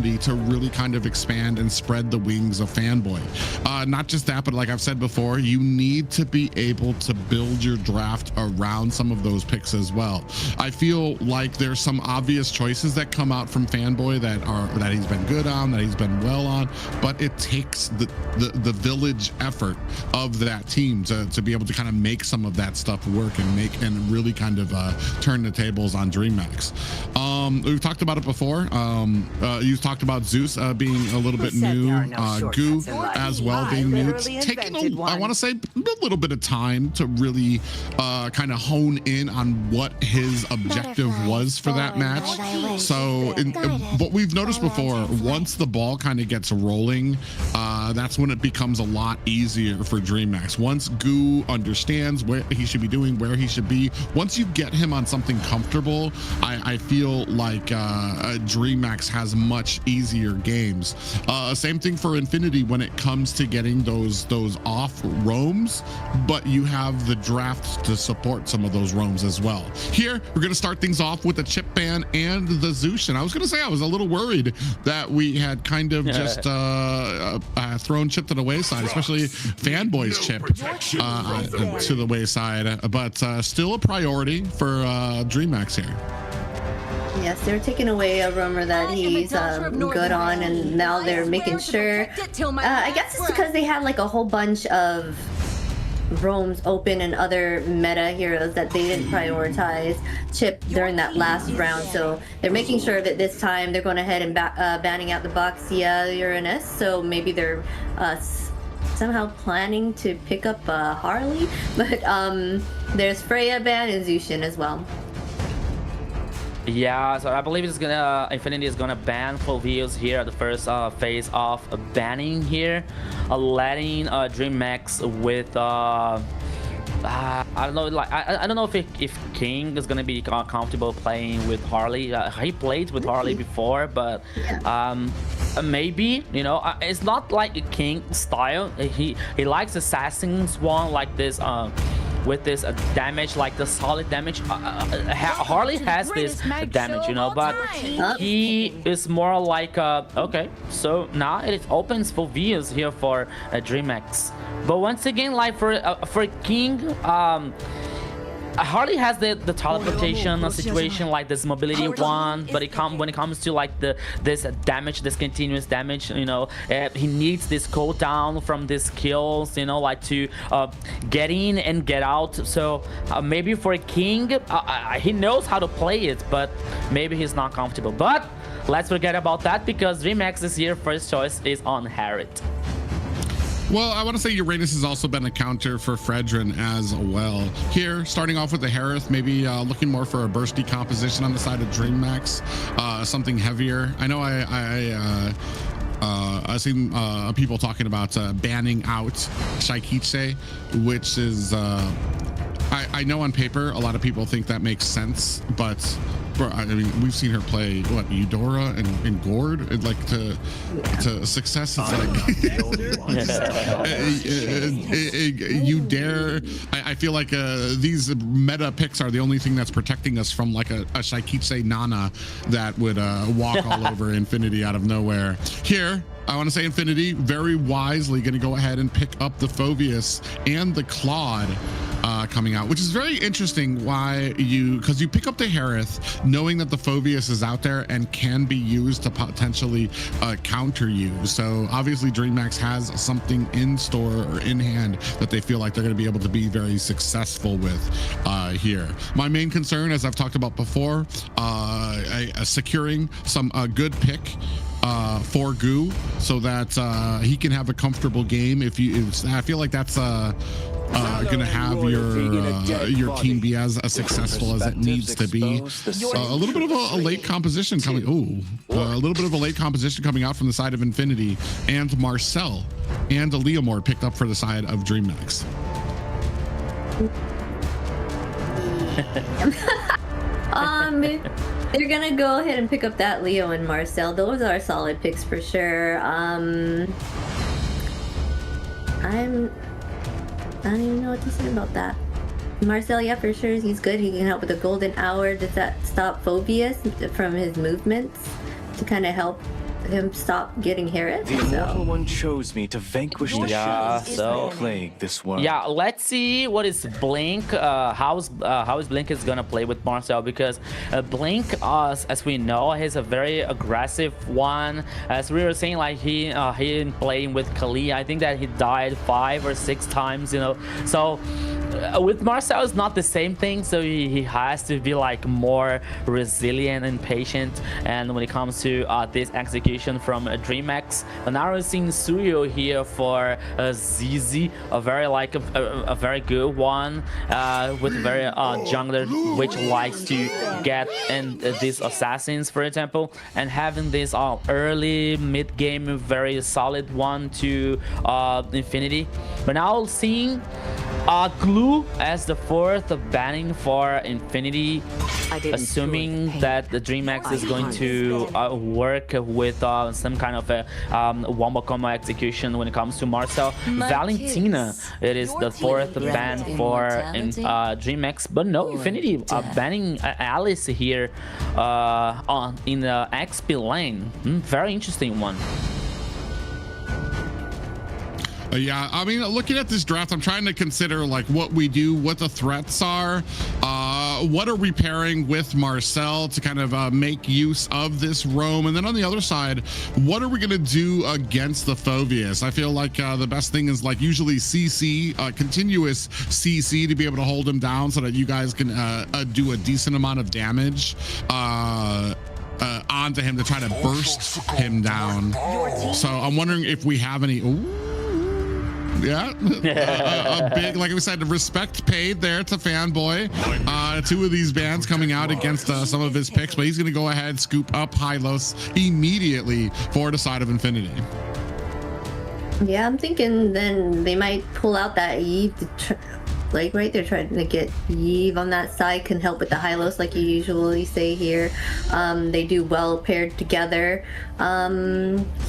to really kind of expand and spread the wings of Fanboy. Not just that, but like I've said before, you need to be able to build your draft around some of those picks as well. I feel like there's some obvious choices that come out from Fanboy that he's been good on, that he's been well on, but it takes the village effort of that team to be able to kind of make some of that stuff work and really kind of turn the tables on DreamMax. We've talked about it before. You talked about Zeus being a little bit new, Goo as well being new. It's taking I want to say a little bit of time to really kind of hone in on what his objective was for that match. So what we've noticed before, once the ball kind of gets rolling, that's when it becomes a lot easier for DreamMax. Once Goo understands what he should be doing, where he should be, once you get him on something comfortable, I feel like DreamMax has much easier games. Same thing for Infinity when it comes to getting those off roams, but you have the draft to support some of those roams as well. Here we're going to start things off with the chip ban and the Zeus, and I was going to say I was a little worried that we had kind of just thrown chip to the wayside, especially Fanboy's chip to the wayside, but still a priority for DreamMax here. Yes, they're taking away a roamer that he's good on, and now they're making sure. I guess it's because they had like a whole bunch of roams open and other meta heroes that they didn't prioritize chip during that last round. So they're making sure that this time they're going ahead and banning out the Boxia Uranus. So maybe they're somehow planning to pick up Harley, but there's Freya ban and Zushin as well. Yeah, so I believe it's gonna Infinity is gonna ban full views here at the first phase of banning here, letting DreamMax with I don't know, like I don't know if King is gonna be comfortable playing with Harley. He played with Harley before, but maybe, you know, it's not like a King style. He likes Assassin's one like this. With this damage, like the solid damage, Harley has this damage, you know, but he is more like okay, so now it opens for views here for DreamMax. But once again, like for King, Harley has the teleportation situation, like this mobility one, but when it comes to like this damage, this continuous damage, you know, he needs this cooldown from these kills, you know, like to get in and get out. So maybe for King, he knows how to play it, but maybe he's not comfortable. But let's forget about that, because DreamMax this year first choice is on Harriet. Well, I want to say Uranus has also been a counter for Fredrin as well. Here, starting off with the Harith, maybe looking more for a bursty composition on the side of DreamMax, something heavier. I know I've seen people talking about banning out Shaikiche, which is, I know on paper, a lot of people think that makes sense, but I mean, we've seen her play what, Eudora and Gord, and like to success. It's like you dare. I feel like these meta picks are the only thing that's protecting us from like a Shaikiche Nana that would walk all over Infinity out of nowhere. Here, I want to say Infinity very wisely going to go ahead and pick up the Phoveus and the Claude coming out, which is very interesting. Because you pick up the Harith knowing that the Phoveus is out there and can be used to potentially counter you. So obviously DreamMax has something in store or in hand that they feel like they're going to be able to be very successful with here. My main concern, as I've talked about before, securing some good pick for Goo so that he can have a comfortable game. I feel like that's gonna have your team be as successful as it needs to be. A little bit of a late composition coming. A little bit of a late composition coming out from the side of Infinity, and Marcel and Leomore picked up for the side of DreamMax. They're gonna go ahead and pick up that Leo and Marcel. Those are solid picks for sure. I don't even know what to say about that. Marcel, yeah, for sure, he's good. He can help with the golden hour. Does that stop Phoveus from his movements to kind of help him stop getting harassed. The immortal one chose me to vanquish the shadows plague this world. Yeah, let's see what is Blink, how is Blink is gonna play with Marcel, because Blink, as we know, he's a very aggressive one. As we were saying, like he playing with Kali, I think that he died 5 or 6 times, you know. So with Marcel, it's not the same thing, so he has to be like more resilient and patient. And when it comes to this execution from DreamMax, and now we're seeing Suyo here for ZZ, a very good one, with very jungler which likes to get in these assassins, for example, and having this early mid game very solid one to Infinity. But now seeing Glue as the 4th banning for Infinity, assuming that the DreamMax is going to work with some kind of a wombo combo execution when it comes to Marcel. Valentina, it is the 4th ban for DreamMax, but no, Infinity banning Alice here in the XP lane. Very interesting one. Yeah, I mean, looking at this draft, I'm trying to consider like what we do, what the threats are, what are we pairing with Marcel to kind of make use of this roam, and then on the other side, what are we going to do against the Phoveus? I feel like the best thing is like usually CC, continuous CC to be able to hold him down so that you guys can do a decent amount of damage onto him to try to burst him down. So I'm wondering if we have any. Yeah, a big, like we said, respect paid there to Fanboy. 2 of these bans coming out against some of his picks, but he's going to go ahead, scoop up Hylos immediately for the side of Infinity. Yeah, I'm thinking then they might pull out that Eve, like right, they're trying to get Eve on that side, can help with the Hylos like you usually say here. They do well paired together.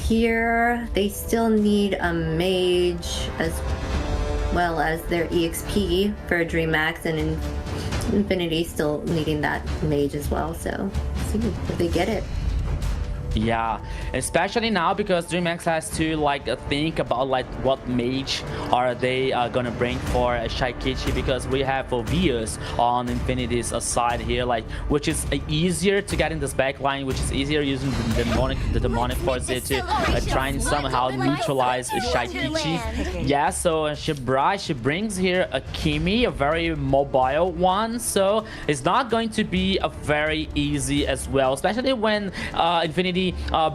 Here they still need a mage as well as their EXP for DreamMax, and Infinity still needing that mage as well, so see if they get it. Yeah, especially now because DreamMax has to like think about like what mage are they gonna bring for Shaikichi, because we have Phoveus on Infinity's side here, like which is easier to get in this backline, which is easier using the demonic force here to try and somehow neutralize Shaikichi. Yeah, so she brings here a Kimi, a very mobile one, so it's not going to be a very easy as well, especially when Infinity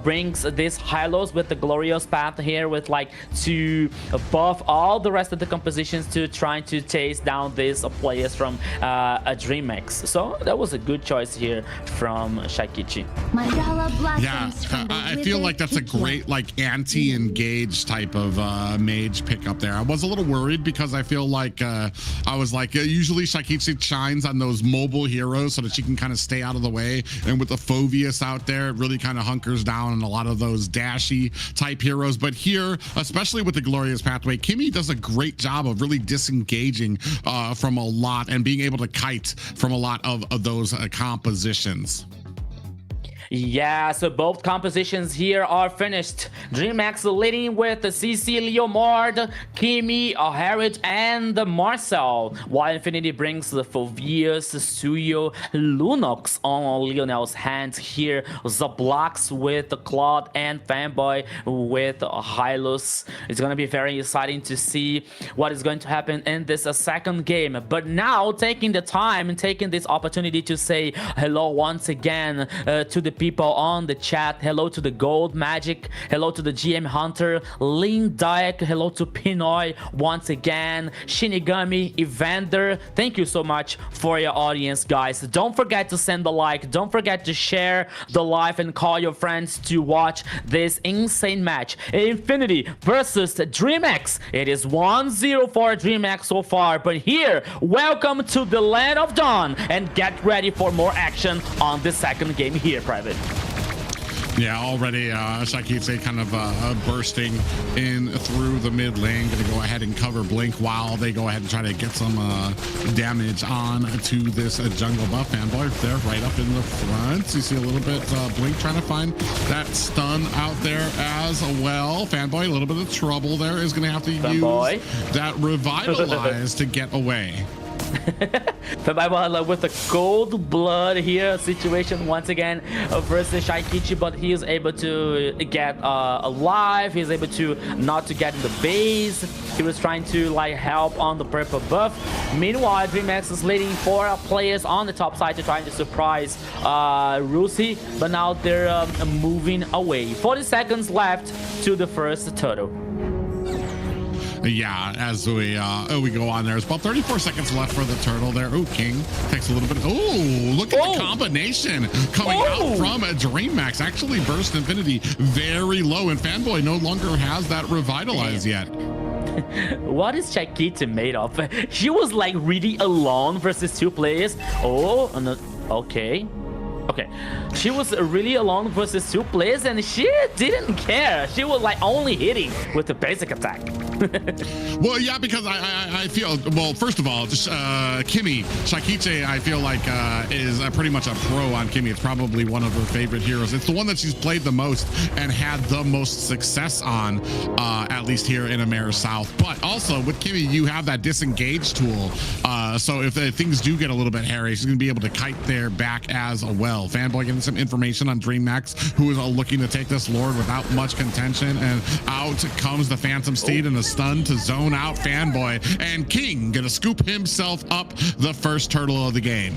brings this Hylos with the glorious path here, with like to buff all the rest of the compositions to trying to chase down these players from a DreamMax. So that was a good choice here from Shaikichi. Yeah, I feel like that's a great like anti-engage type of mage pickup there. I was a little worried because I feel like I was like usually Shaikichi shines on those mobile heroes so that she can kind of stay out of the way, and with the Phoveus out there, it really kind of hunkers down on a lot of those dashy type heroes. But here, especially with the glorious pathway, Kimi does a great job of really disengaging from a lot and being able to kite from a lot of those compositions. Yeah, so both compositions here are finished. DreamMax leading with the CC Leomord, Kimi, Harriet, and the Marcel, while Infinity brings the Phoveus, Suyo, Lunox on Lionel's hands here, Zablox with the Claude, and Fanboy with Hylos. It's gonna be very exciting to see what is going to happen in this second game. But now, taking the time and taking this opportunity to say hello once again to the people on the chat. Hello to the Gold Magic, hello to the GM Hunter, Lin Dayek, hello to Pinoy once again, Shinigami, Evander. Thank you so much for your audience, guys. Don't forget to send the like, don't forget to share the live and call your friends to watch this insane match. Infinity versus DreamMax. It is 1-0 for DreamMax so far, but here, welcome to the Land of Dawn, and get ready for more action on the second game here, Private. Yeah, already Shakitse kind of bursting in through the mid lane. Gonna go ahead and cover Blink while they go ahead and try to get some damage on to this jungle buff. Fanboy there right up in the front. You see a little bit Blink trying to find that stun out there as well. Fanboy, a little bit of trouble there, is gonna have to use that revitalize to get away. Fanboy with the gold blood here situation once again versus Shaikichi, but he is able to get alive. He's able to not to get in the base. He was trying to like help on the purple buff. Meanwhile, DreamMax is leading 4 players on the top side to trying to surprise Rusi, but now they're moving away. 40 seconds left to the first turtle. Yeah, as we go on, there's about 34 seconds left for the turtle there. Oh, King takes a little bit. Oh, look at the combination coming out from a DreamMax. Actually burst Infinity very low, and Fanboy no longer has that revitalize yet. What is Shakita made of? She was like really alone versus 2 players. Oh, no, okay. Okay, she was really alone versus 2 players, and she didn't care. She was like only hitting with the basic attack. Well, yeah, because I feel, well, first of all, just Kimmy Shakiche, I feel like is pretty much a pro on Kimmy. It's probably one of her favorite heroes. It's the one that she's played the most and had the most success on, at least here in AMER South. But also with Kimmy, you have that disengage tool. So if things do get a little bit hairy, she's going to be able to kite there back as well. Fanboy getting some information on DreamMax, who is looking to take this Lord without much contention, and out comes the Phantom Steed and a stun to zone out Fanboy, and King gonna scoop himself up the first turtle of the game.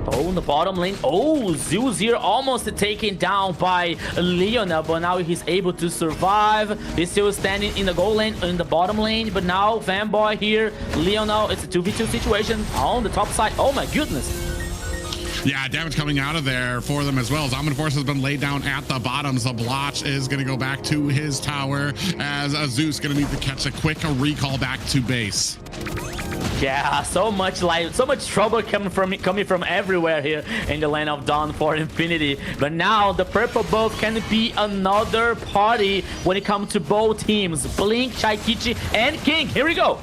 Oh, in the bottom lane. Oh, Zeus here almost taken down by Leona, but now he's able to survive. He's still standing in the goal lane, in the bottom lane, but now Fanboy here, Leona, it's a 2v2 situation on the top side. Oh my goodness. Yeah, damage coming out of there for them as well. Zombie Force has been laid down at the bottom. Zablotch is going to go back to his tower as Zeus going to need to catch a quick recall back to base. Yeah, so much trouble coming from everywhere here in the land of Dawn for Infinity. But now the purple buff can be another party when it comes to both teams. Blink, Shaikichi, and King. Here we go.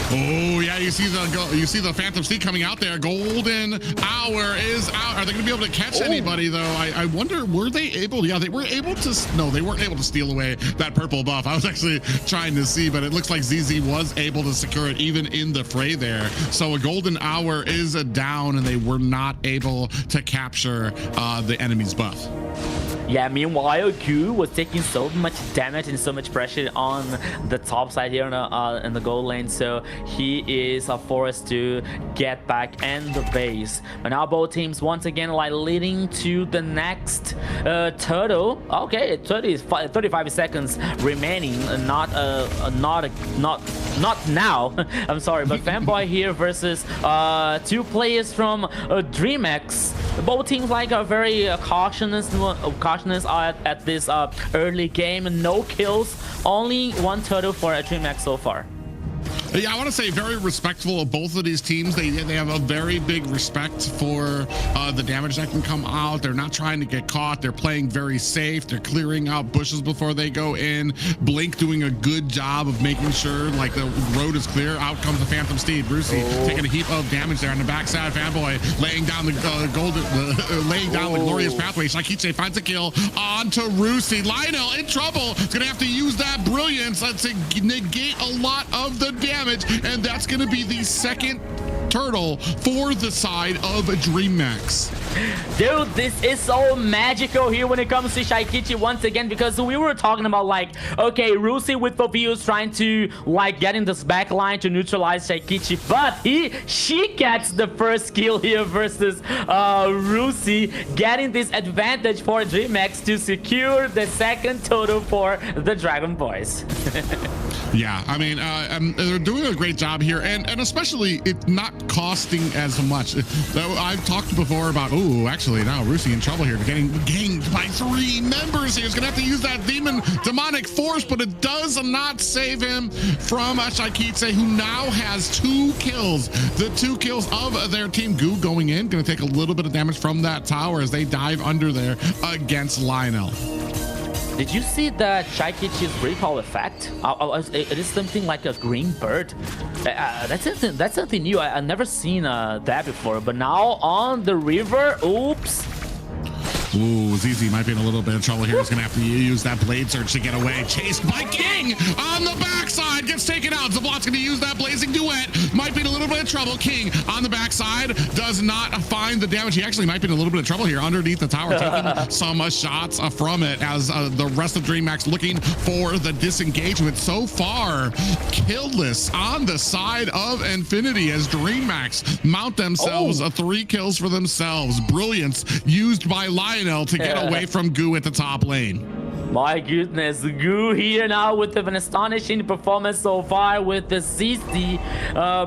Oh yeah, you see the Phantom Steed coming out there. Golden Hour is out. Are they going to be able to catch anybody though? I wonder, were they able? Yeah, they were able to. No, they weren't able to steal away that purple buff. I was actually trying to see, but it looks like ZZ was able to secure it even in the fray there. So a Golden Hour is down, and they were not able to capture the enemy's buff. Yeah, meanwhile, Q was taking so much damage and so much pressure on the top side here in the gold lane, so he is forced to get back in the base. But now both teams once again like leading to the next turtle. Okay, 35 seconds remaining. Not now. I'm sorry, but Fanboy here versus 2 players from DreamMax. Both teams like are very cautious at this early game. No kills, only 1 turtle for DreamMax so far. Yeah, I want to say very respectful of both of these teams. They have a very big respect for the damage that can come out. They're not trying to get caught. They're playing very safe. They're clearing out bushes before they go in. Blink doing a good job of making sure like the road is clear. Out comes the Phantom Steed. Rusi taking a heap of damage there on the backside. Fanboy laying down the the glorious pathway. Shaikiche finds a kill onto Rusi. Lionel in trouble. He's gonna have to use that brilliance to negate a lot of the damage, and that's going to be the second turtle for the side of DreamMax. Dude, this is so magical here when it comes to Shaikichi once again, because we were talking about like, okay, Rusi with Fovius trying to like get in this back line to neutralize Shaikichi, but she gets the first kill here versus Rusi, getting this advantage for DreamMax to secure the second turtle for the Dragon Boys. Yeah, I mean, they're doing a great job here, and especially it not costing as much. I've talked before about, oh, actually now Rusi in trouble here, getting ganged by 3 members here. He's gonna have to use that demonic force, but it does not save him from Shaikitse, who now has 2 kills. The 2 kills of their team. Goo going in, gonna take a little bit of damage from that tower as they dive under there against Lionel. Did you see the Shaikichi's recall effect? It is something like a green bird. That's something new. I've never seen that before. But now on the river, oops. Ooh, ZZ might be in a little bit of trouble here. He's going to have to use that blade surge to get away. Chased by King on the backside. Gets taken out. Zablot's going to use that blazing duet. Might be in a little bit of trouble. King on the backside does not find the damage. He actually might be in a little bit of trouble here underneath the tower, taking some shots from it as the rest of DreamMax looking for the disengagement. So far, killless on the side of Infinity as DreamMax mount themselves 3 kills for themselves. Brilliance used by Lionel to get away from Goo at the top lane. My goodness, Goo here now with an astonishing performance so far with the CC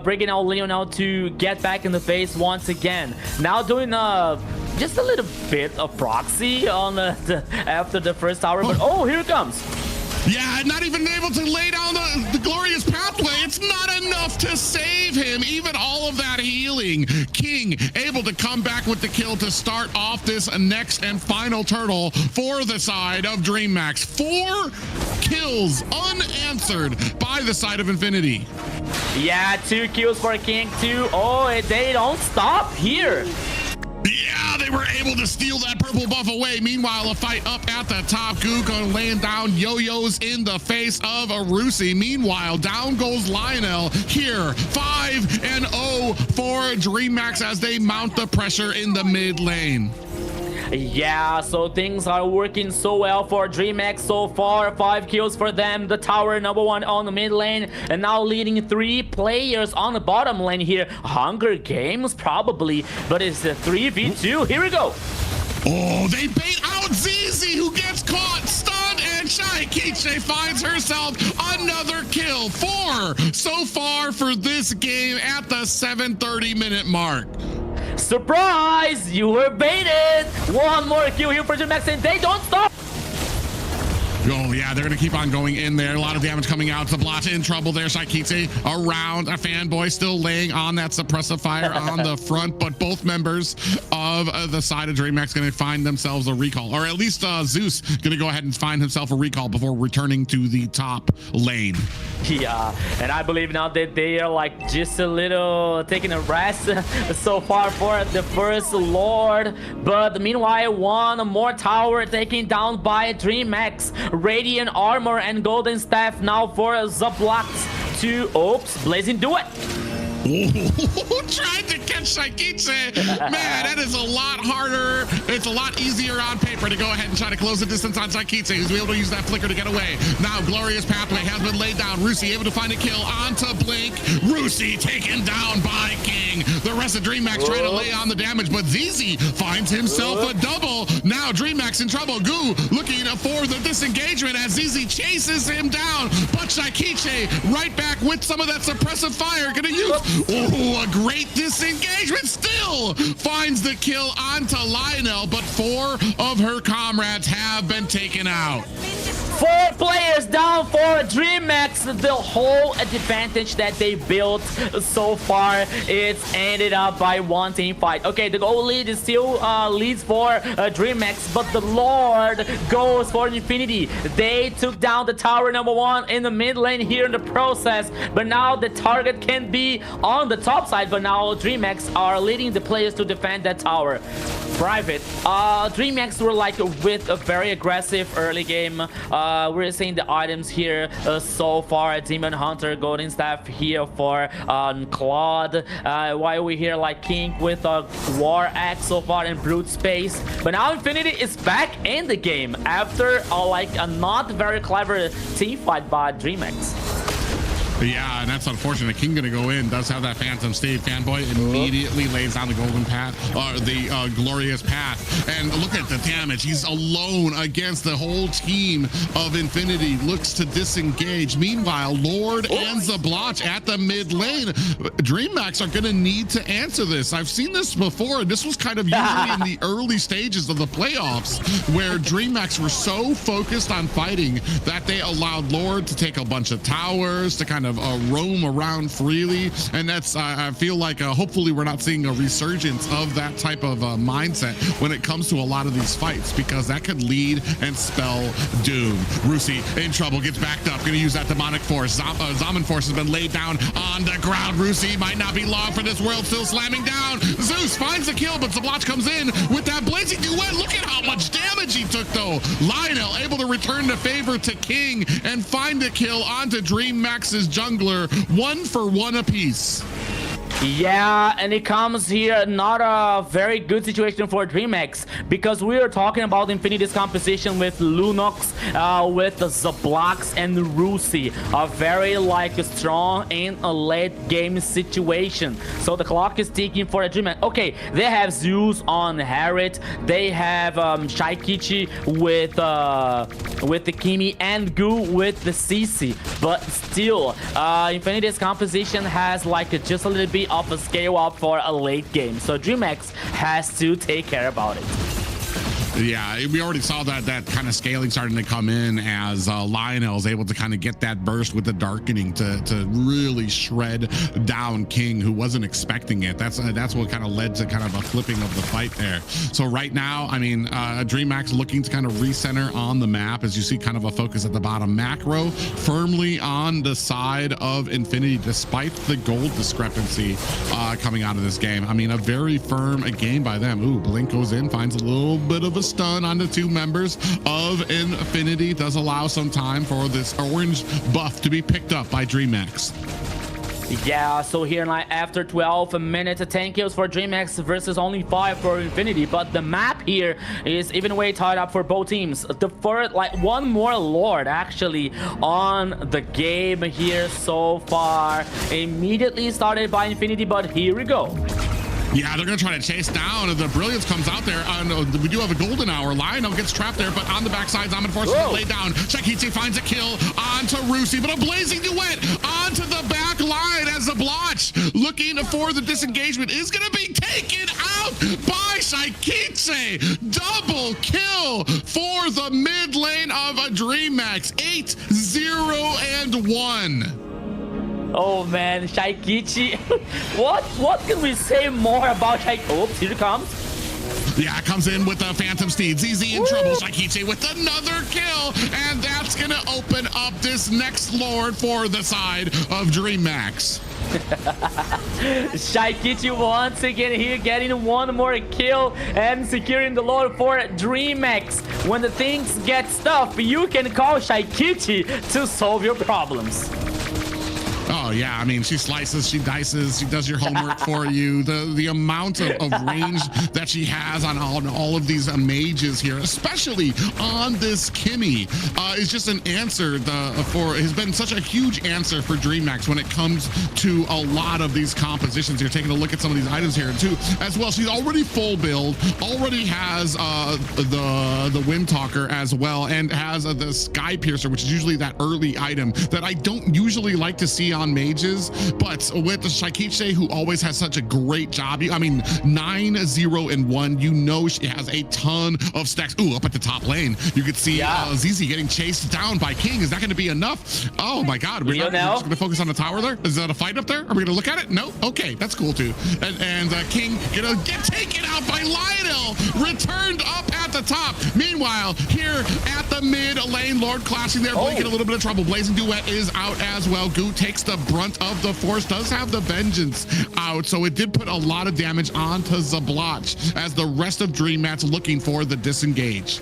breaking out Lionel to get back in the face once again. Now doing just a little bit of proxy on after the first tower, but oh, here it comes. Yeah, not even able to lay down the glorious pathway. It's not enough to save him. Even all of that healing. King able to come back with the kill to start off this next and final turtle for the side of DreamMax. 4 kills unanswered by the side of Infinity. Yeah, 2 kills for King, 2. Oh, they don't stop here. Yeah, they were able to steal that purple buff away. Meanwhile, a fight up at the top. Guko laying down yo-yos in the face of Arusi. Meanwhile, down goes Lionel here. 5-0 for DreamMax as they mount the pressure in the mid lane. Yeah, so things are working so well for DreamMax so far. 5 kills for them. The tower #1 on the mid lane, and now leading 3 players on the bottom lane here. Hunger Games probably, but it's a 3v2. Here we go. Oh, they bait out ZZ, who gets caught, stunned, and Shaikiche finds herself another kill. 4 so far for this game at the 7:30-minute mark. Surprise! You were baited! 1 more kill here for DreamMax, and they don't stop! Oh, yeah, they're going to keep on going in there. A lot of damage coming out. Zablata in trouble there. Shaikitse around. A fanboy still laying on that suppressive fire on the front, but both members of the side of DreamMax going to find themselves a recall, or at least Zeus going to go ahead and find himself a recall before returning to the top lane. Yeah, and I believe now that they are like just a little taking a rest so far for the first Lord, but meanwhile 1 more tower taken down by DreamMax. Radiant armor and golden staff now for Zablox to oops, blazing duet. Tried to catch Shaikiche. Man, that is a lot harder. It's a lot easier on paper to go ahead and try to close the distance on Shaikiche, who's able to use that flicker to get away. Now, glorious pathway has been laid down. Rusi able to find a kill onto Blink. Rusi taken down by King. The rest of DreamMax trying to lay on the damage, but ZZ finds himself a double. Now, DreamMax in trouble. Goo looking for the disengagement as ZZ chases him down, but Shaikiche right back with some of that suppressive fire. Gonna use a great disengagement, still finds the kill onto Lionel, but 4 of her comrades have been taken out. 4 players down for DreamMax. The whole advantage that they built so far, it's ended up by 1 team fight. Okay, the goal lead is still leads for DreamMax, but the Lord goes for Infinity. They took down the tower #1 in the mid lane here in the process, but now the target can be on the top side, but now DreamMax are leading the players to defend that tower. Private, DreamMax were like with a very aggressive early game. We're seeing the items here so far. Demon Hunter, Golden Staff here for Claude. While we hear like King with a War Axe so far in Brute Space. But now Infinity is back in the game after like a not very clever team fight by DreamMax. Yeah, and that's unfortunate. King gonna go in, does have that Phantom Steed. Fanboy immediately lays down the golden path, the glorious path. And look at the damage. He's alone against the whole team of Infinity. Looks to disengage. Meanwhile, Lord and Zablotch at the mid lane. DreamMax are gonna need to answer this. I've seen this before, and this was kind of usually in the early stages of the playoffs, where DreamMax were so focused on fighting that they allowed Lord to take a bunch of towers, to kind of roam around freely. And that's I feel like hopefully we're not seeing a resurgence of that type of mindset when it comes to a lot of these fights, because that could lead and spell doom. Rusi in trouble, gets backed up, gonna use that demonic force. Zaman force has been laid down on the ground. Rusi might not be long for this world, still slamming down. Zeus finds the kill, but Zablotch comes in with that blazing duet. Look at how much damage he took though. Lionel able to return the favor to King and find the kill onto DreamMax's jungler. 1-for-1 apiece. Yeah, and it comes here not a very good situation for DreamMax, because we are talking about Infinity's composition with Lunox, with the Zablocks and Rusi, a very strong in a late game situation. So the clock is ticking for a DreamMax. Okay, they have Zeus on Harriet, they have Shaikichi with the Kimi, and Gu with the CC, but still Infinity's composition has just a little bit of a scale up for a late game, so DreamMax has to take care about it. Yeah, we already saw that kind of scaling starting to come in as Lionel is able to kind of get that burst with the darkening to really shred down King, who wasn't expecting it. That's what kind of led to kind of a flipping of the fight there. So right now, I mean, DreamMax looking to kind of recenter on the map, as you see kind of a focus at the bottom. Macro firmly on the side of Infinity, despite the gold discrepancy coming out of this game. I mean, a very firm game by them. Ooh, Blink goes in, finds a little bit of a stun on the two members of Infinity. Does allow some time for this orange buff to be picked up by DreamMax. Yeah, so here after 12 minutes, 10 kills for DreamMax versus only 5 for Infinity, but the map here is even way tied up for both teams. The first, one more Lord actually on the game here so far. Immediately started by Infinity, but here we go. Yeah, they're going to try to chase down. The Brilliance comes out there. We do have a golden hour. Lionel gets trapped there, but on the backside, Zaman forces to lay down. Shaikichi finds a kill onto Rusi, but a blazing duet onto the back line as Zablotch looking for the disengagement is going to be taken out by Shaikichi. Double kill for the mid lane of a DreamMax. 8-0-1. Oh man, Shaikichi. What can we say more about Shaikichi? Oh, here it comes. Yeah, comes in with the Phantom Steed. ZZ in trouble. Shaikichi with another kill, and that's gonna open up this next Lord for the side of DreamMax. Shaikichi once again here getting one more kill and securing the Lord for DreamMax. When the things get tough, you can call Shaikichi to solve your problems. Oh yeah, I mean, she slices, she dices, she does your homework for you. The amount of range that she has on all of these mages here, especially on this Kimmy, is just an answer has been such a huge answer for DreamMax when it comes to a lot of these compositions. You're taking a look at some of these items here too, as well. She's already full build, already has the Wind Talker as well, and has the Sky Piercer, which is usually that early item that I don't usually like to see on mages, but with the Shaikichi, who always has such a great job, I mean, 9-0-1, you know she has a ton of stacks. Ooh, up at the top lane, you could see ZZ getting chased down by King. Is that going to be enough? Oh my God, we're just going to focus on the tower there? Is that a fight up there? Are we going to look at it? No? Okay, that's cool too. And King gonna get taken out by Lionel, returned up at the top. Meanwhile, here at the mid lane, Lord clashing there, Blink in a little bit of trouble. Blazing Duet is out as well. Gu takes the brunt of the force, does have the Vengeance out, so it did put a lot of damage onto Zablotch as the rest of DreamMax looking for the disengage.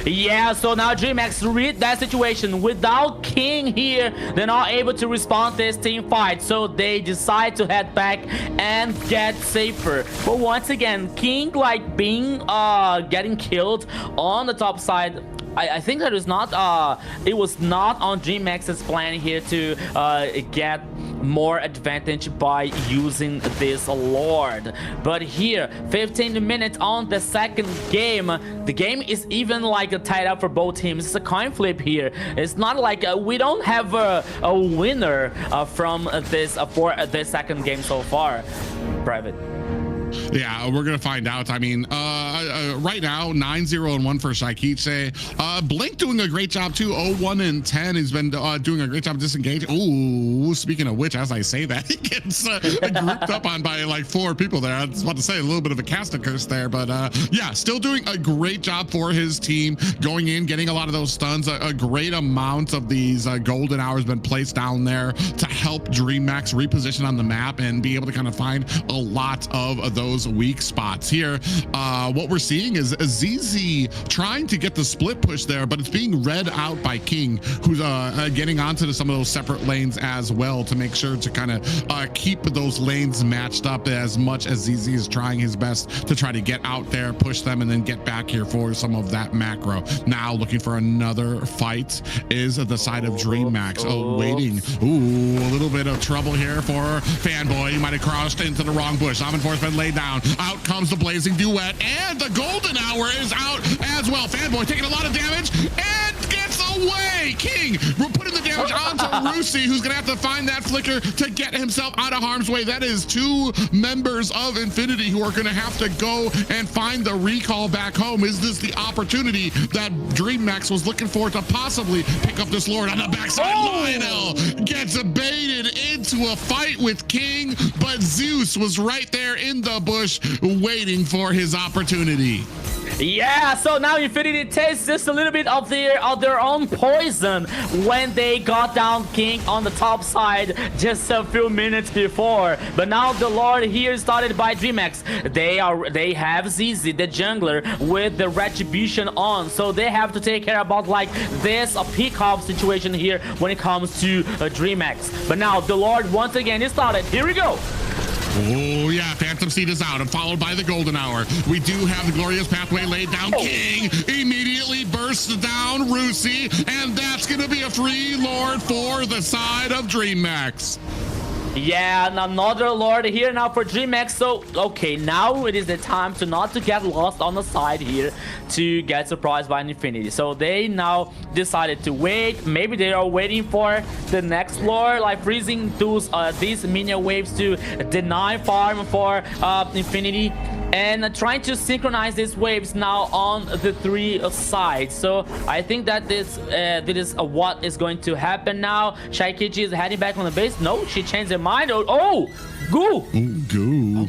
Yeah, so now DreamMax read that situation. Without King here, they're not able to respond to this team fight, so they decide to head back and get safer. But once again, King being getting killed on the top side I think that is not it was not on DreamMax's plan here to get more advantage by using this Lord. But here 15 minutes on the second game, the game is even like tied up for both teams. It's a coin flip here. It's not like we don't have a winner from this for this second game so far. Private. Yeah, we're gonna find out. I mean, right now 9-0-1 for Shaikiche. Blink doing a great job too. 0-1-10. He's been doing a great job disengaging. Ooh, speaking of which, as I say that, he gets grouped up on by like 4 people there. I was about to say a little bit of a cast curse there, but yeah, still doing a great job for his team, going in, getting a lot of those stuns. A great amount of these golden hours been placed down there to help DreamMax reposition on the map and be able to kind of find a lot of those weak spots here. What we're seeing is ZZ trying to get the split push there, but it's being read out by King, who's getting onto some of those separate lanes as well to make sure to kind of keep those lanes matched up as much as ZZ is trying his best to try to get out there, push them, and then get back here for some of that macro. Now looking for another fight is the side of DreamMax. Oh, waiting. Ooh, a little bit of trouble here for Fanboy. He might have crossed into the wrong bush. Amanfor's been laid down. Out comes the blazing duet, and the golden hour is out as well. Fanboy taking a lot of damage and gets away. King, we're putting the damage onto Rusi, who's gonna have to find that flicker to get himself out of harm's way. That is 2 members of Infinity who are gonna have to go and find the recall back home. Is this the opportunity that DreamMax was looking for to possibly pick up this Lord on the backside? Lionel gets baited into a fight with King, but Zeus was right there in the bush waiting for his opportunity. Yeah, so now Infinity tastes just a little bit of their own poison when they got down King on the top side just a few minutes before. But now the Lord here started by DreamMax. They have ZZ, the jungler, with the retribution on, so they have to take care about like this pick-off situation here when it comes to DreamMax. But now the Lord once again is started. Here we go. Oh yeah, Phantom Seed is out and followed by the golden hour. We do have the glorious pathway laid down. King immediately bursts down Rusi, and that's gonna be a free Lord for the side of DreamMax. Yeah, and another Lord here now for DreamMax. So okay, now it is the time to not to get lost on the side here to get surprised by Infinity. So they now decided to wait. Maybe they are waiting for the next Lord, like freezing these minion waves to deny farm for Infinity, and trying to synchronize these waves now on the 3 sides. So I think that this is what is going to happen now. Shaikichi is heading back on the base. No, she changed her mind. Oh, Goo! Goo.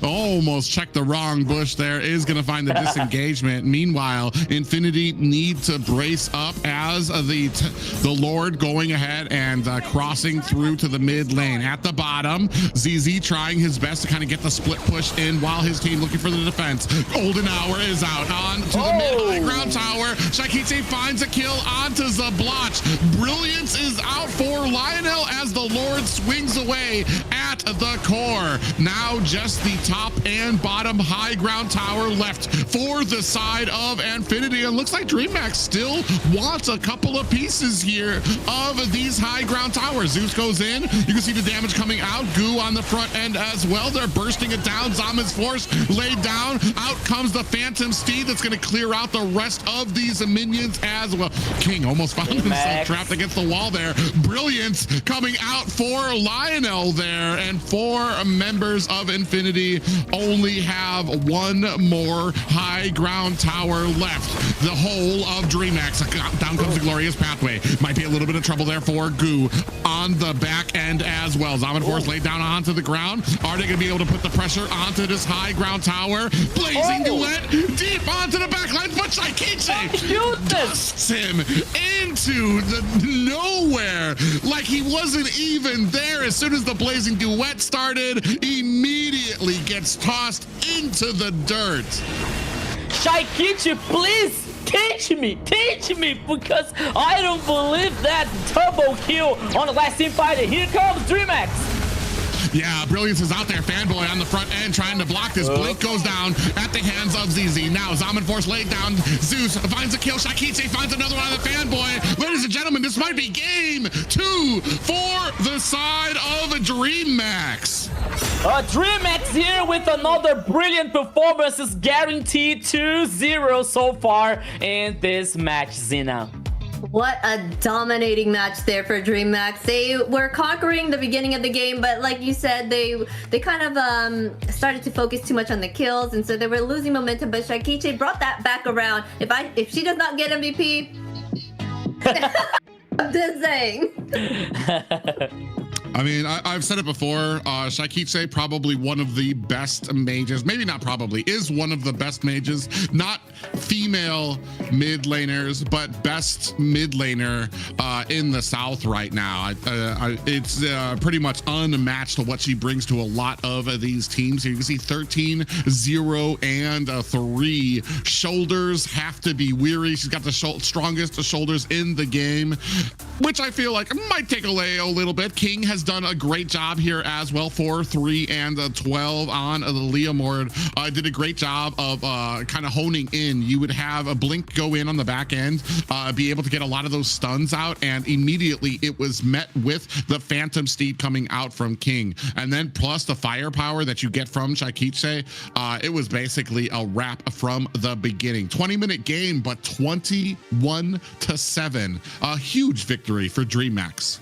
Almost checked the wrong bush there. Is going to find the disengagement. Meanwhile, Infinity need to brace up as the Lord going ahead and crossing through to the mid lane. At the bottom, ZZ trying his best to kind of get the split push in while his team looking for the defense. Golden hour is out on to the mid high ground tower. Shaikichi finds a kill onto Zablotch. Brilliance is out for Lionel as the Lord swings away at the core. Now just the top and bottom high ground tower left for the side of Infinity. And looks like DreamMax still wants a couple of pieces here of these high ground towers. Zeus goes in. You can see the damage coming out. Goo on the front end as well. They're bursting it down. Zama's force laid down. Out comes the Phantom Steed that's going to clear out the rest of these minions as well. King almost found himself trapped against the wall there. Brilliance coming out for Lionel there, and 4 members of Infinity only have 1 more high ground tower left. The whole of DreamMax. Down comes the glorious pathway. Might be a little bit of trouble there for Goo on the back end as well. Zaman Force laid down onto the ground. Are they going to be able to put the pressure onto this high ground tower? Blazing duet deep onto the back line, but Shaikichi dusts him into the nowhere like he wasn't even there. As soon as the blazing duet started, immediately gets tossed into the dirt. Shaikichi, please teach me, because I don't believe that turbo kill on the last team fighter. Here comes DreamMax. Yeah, Brilliance is out there. Fanboy on the front end trying to block this. Blink goes down at the hands of ZZ. Now Zaman Force laid down. Zeus finds a kill. Shakiche finds another one on the Fanboy. Ladies and gentlemen, this might be game 2 for the side of DreamMax. DreamMax here with another brilliant performance, is guaranteed 2-0 so far in this match, Zina. What a dominating match there for DreamMax. They were conquering the beginning of the game, but like you said, they kind of started to focus too much on the kills, and so they were losing momentum. But Shakiche brought that back around. If she does not get MVP, I'm just saying. I mean, I've said it before, Shakiche probably one of the best mages, maybe not probably, is one of the best mages, not female mid laners, but best mid laner in the South right now. It's pretty much unmatched to what she brings to a lot of these teams. Here you can see 13, 0, and 3. Shoulders have to be weary. She's got the strongest shoulders in the game, which I feel like might take away a little bit. King has done a great job here as well. 4, 3, and 12 on the Leomord. Did a great job of kind of honing in. You would have a blink go in on the back end, be able to get a lot of those stuns out, and immediately it was met with the Phantom Steed coming out from King. And then plus the firepower that you get from Shakiche, it was basically a wrap from the beginning. 20-minute game, but 21-7. A huge victory for DreamMax.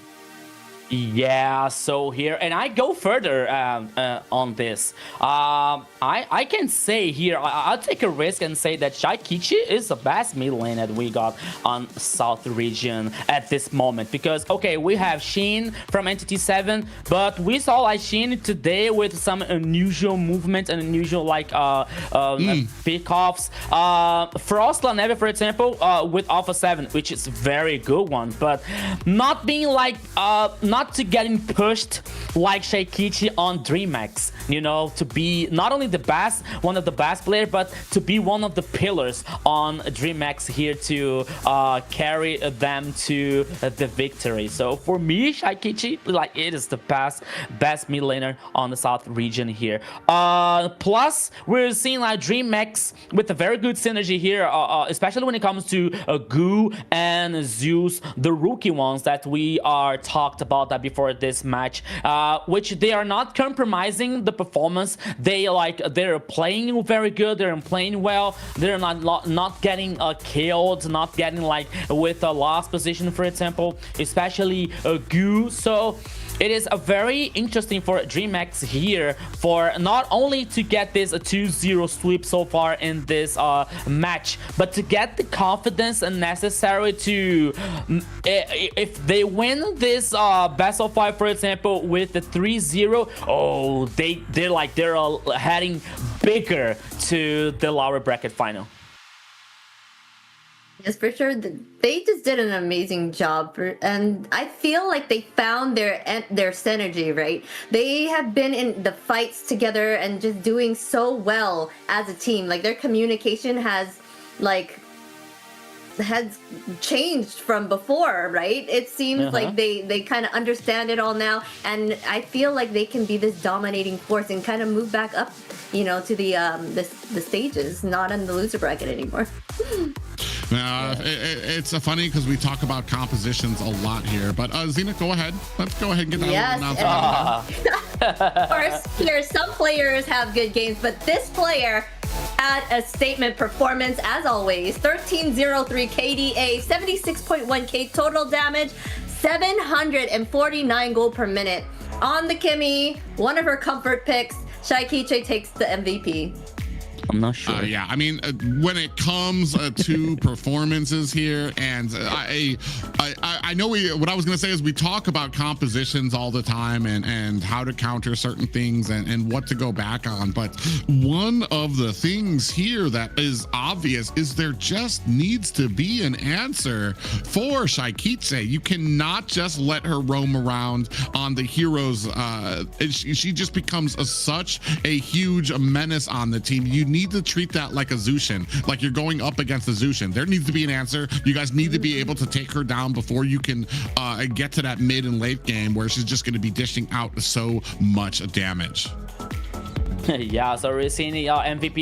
Yeah, so here, and I go further on this. I can say here, I'll take a risk and say that Shakiche is the best mid lane that we got on South region at this moment. Because, okay, we have Sheen from MCT 7, but we saw like Sheen today with some unusual movement and unusual like pickoffs. Frostland Neve, for example, with Alpha 7, which is a very good one, but not being like, not to getting pushed like Shakiche on DreamMax, you know, to be not only the best, one of the best players, but to be one of the pillars on DreamMax here to carry them to the victory. So for me, Shakiche, like, it is the best mid laner on the South region here. Plus, we're seeing like DreamMax with a very good synergy here, especially when it comes to Goo and Zeus, the rookie ones that we are talked about that before this match, which they are not compromising the performance. They're playing very good, they're playing well, they're not getting killed, not getting like with a lost position, for example, especially Goo. So it is a very interesting for DreamMax here, for not only to get this 2-0 sweep so far in this match, but to get the confidence necessary to, if they win this best of 5, for example, with the 3-0, oh, they're heading bigger to the lower bracket final. Yes, for sure. They just did an amazing job, and I feel like they found their synergy, right? They have been in the fights together and just doing so well as a team. Like, their communication has changed from before, right? It seems like they kind of understand it all now, and I feel like they can be this dominating force and kind of move back up, you know, to the stages, not in the loser bracket anymore. It's funny because we talk about compositions a lot here, but Zena, go ahead. Let's go ahead and get that announcement. Of course, here some players have good games, but this player had a statement performance as always. 1303 KDA, 76.1k total damage, 749 gold per minute. On the Kimmy, one of her comfort picks, Shakiche takes the MVP. I'm not sure. Yeah, I mean, when it comes to performances here, and I know what I was going to say is we talk about compositions all the time and how to counter certain things and what to go back on. But one of the things here that is obvious is there just needs to be an answer for Shakiche. You cannot just let her roam around on the heroes. She just becomes such a huge menace on the team. You need need to treat that like a Zushin, like you're going up against a Zushin. There needs to be an answer. You guys need to be able to take her down before you can get to that mid and late game where she's just going to be dishing out so much damage. Yeah, so we're seeing the MVP